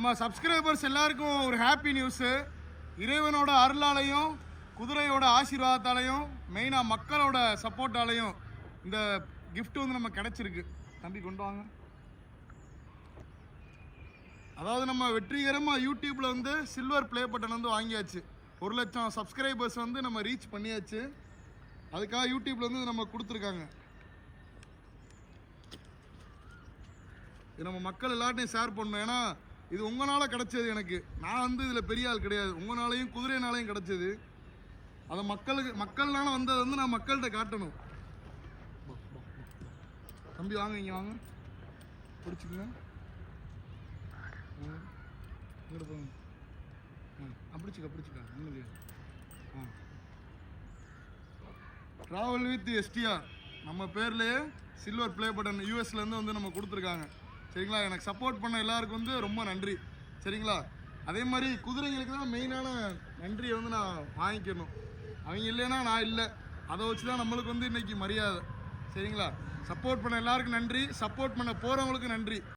நம்ம சப்ஸ்கிரைபர்ஸ் எல்லாருக்கும் ஒரு ஹாப்பி நியூஸு. இறைவனோட அருளாலையும் குதிரையோட ஆசீர்வாதத்தாலையும் மெயினாக மக்களோட சப்போர்ட்டாலையும் இந்த கிஃப்ட் வந்து நம்ம கிடைச்சிருக்கு. தம்பி கொண்டு வாங்க. அதாவது நம்ம வெற்றிகரமாக யூடியூப்பில் வந்து சில்வர் ப்ளே பட்டன் வந்து வாங்கியாச்சு. 1,00,000 சப்ஸ்கிரைபர்ஸ் வந்து நம்ம ரீச் பண்ணியாச்சு. அதுக்காக யூடியூப்ல வந்து நம்ம கொடுத்துருக்காங்க. நம்ம மக்கள் எல்லார்ட்டையும் ஷேர் பண்ணணும். ஏன்னா இது உங்களால் கிடைச்சது. எனக்கு நான் வந்து இதில் பெரிய ஆள் கிடையாது. உங்களாலையும் குதிரைனாலையும் கிடைச்சது. அதை மக்கள்னால வந்ததை வந்து நான் மக்கள்கிட்ட காட்டணும். தம்பி வாங்க, இங்கே வாங்க, பிடிச்சிக்கங்க. இங்கிட்ட போங்க. பிடிச்சிக்கா உங்களுக்கு. ட்ராவல் வித் எஸ்டிஆர் நம்ம பேர்லேயே சில்வர் ப்ளே பட்டன் யூஎஸ்லேருந்து வந்து நம்ம கொடுத்துருக்காங்க. சரிங்களா? எனக்கு சப்போர்ட் பண்ண எல்லாருக்கும் வந்து ரொம்ப நன்றி. சரிங்களா? அதே மாதிரி குதிரைங்களுக்கு தான் மெயினான நன்றியை வந்து நான் வாங்கிக்கணும். அவங்க இல்லைன்னா நான் இல்லை. அதை வச்சு தான் நம்மளுக்கு வந்து இன்றைக்கி மரியாதை. சரிங்களா? சப்போர்ட் பண்ண எல்லாருக்கும் நன்றி. சப்போர்ட் பண்ண போகிறவங்களுக்கு நன்றி.